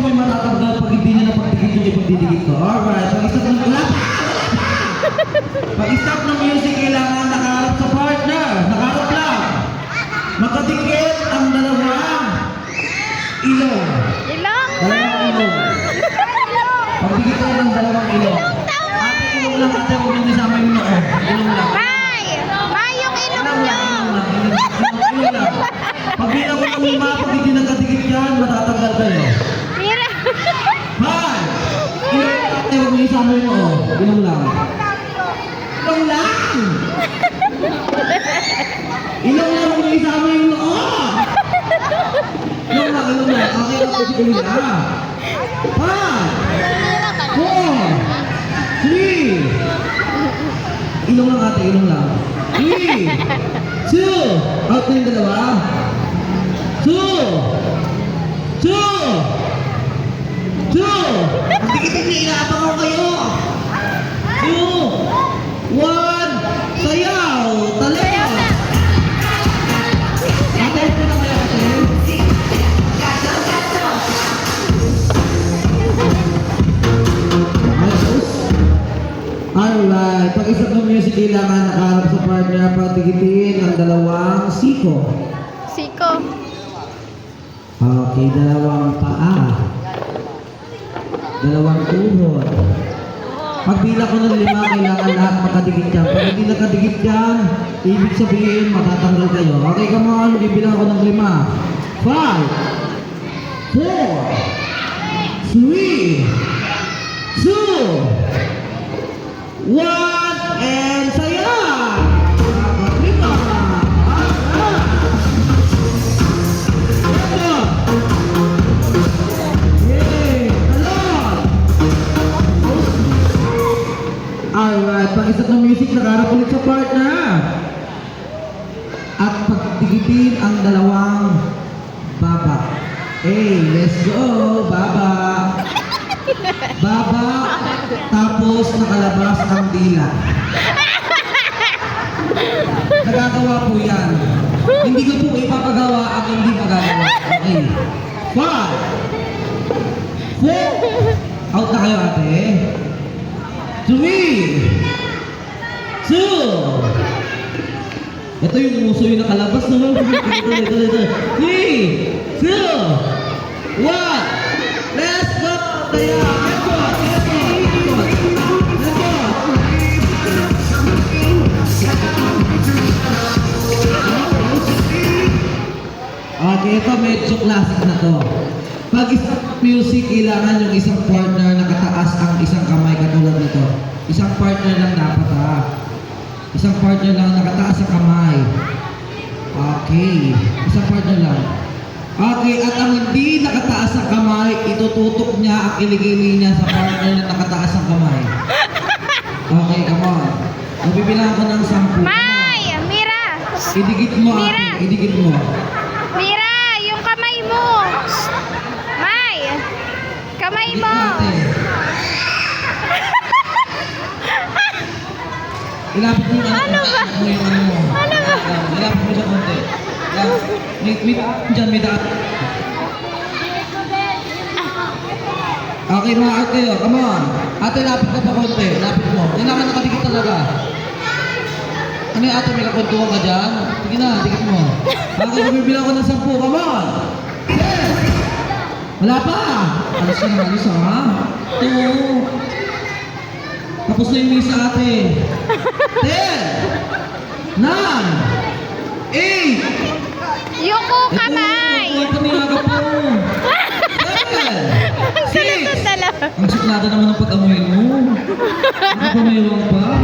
kamay matatanggal pag hindi niya napagdikit yung ipagdidikit ko. Alright, pag-stop ng clap. Pag-stop ng music, kailangan nakaharap sa partner. Nakaharap lang. Makadikit ang dalawang ilong. Ilong? Dalawang ilong. Pagdikit tayo ng dalawang ilong. Ate, ilong lang ate, huwag nyo isama yung noo. Ilong lang. May! May yung ilong Ilong nyo! lang, ilong lang. Pag bilang ko ng lima, pag hindi nagkadikit yan, matatanggal kayo. Mira! Hi! Ilong lang ate, huwag nyo isama yung noo. Ilong lang. Ilong lang! Ilong lang, huwag nyo isama yung noo. Ilong lang, ilong lang. Okay lang po si Kuya. 5, 4, 3, ilong lang ate, ilong lang. 3, 2, out na yung dalawa. 2, 2, 2, ang dikit niya, inaabang ako kayo. 2, 1, sayaw, talaga. Ate, ito na kayo ate. Alright, pag-isap ng music, kailangan nakaharap sa partner, pagdikitin ang dalawang siko. Siko. Okay, dalawang paa. Dalawang tuhod. Pagbilang ko ng 5, kailangan lahat makadikit yan. Pag hindi nakadikit yan, ibig sabihin, matatanggal kayo. Okay, come on, bibilang ko ng 5. 5, 4, 3, 2, 1, and saya! Lima! Yay! Talon! Alright, pag-isap ng music, nakaharap ulit sa partner. At pagdikitin ang dalawang baba. Hey, let's go! Baba! Baba, tapos nakalabas ang dila. Nagagawa po yan. Hindi ko po ipapagawa ang hindi magagawa. Okay. 5, 4, out na kayo ate. 3, 2, ito yung muso yung nakalabas naman. Ito. 3, 2, 1, let's go! Kaya, okay, ito medyo classic na to. Pag isang music, kailangan yung isang partner nakataas ang isang kamay katulad nito. Isang partner lang dapat ha. Isang partner lang nakataas ang kamay. Okay, isang partner lang. Okay, at ang hindi nakataas ang kamay, itututok niya ang kiligili niya sa partner na nakataas ang kamay. Okay, come on. Magbibilang ko ng 10. May! Mira! Idikit mo Mira! ate, idikit mo. Mira! Yung kamay mo! May! Kamay Idikit mo! ate. Ilapit mo yung Ano ba? yung ano mo. Ano ba? Ilapit mo siya konti. May daan. Okay, mga ate, come on. Ate, lapit ka pa konti. Lapit mo. Kailangan nakadikit talaga. Ano yung ate, may kakuntuhan ka dyan? Sige na, dikit mo. Okay, bumibilang ko ng 10. Come on. 10. Wala pa. Alis ka na, alis ha. 2. Tapos na yung misa ate. 10. 9. 8. Yuko kamay! Ito ni Aga po. 7. 6. Dalawa. Ang suklado naman ng pag-amoy mo. Ano pa mayroon pa?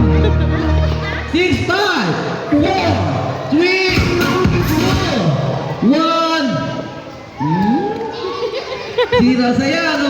6, 5, 4, 3, 2, 1. Sira saya, no?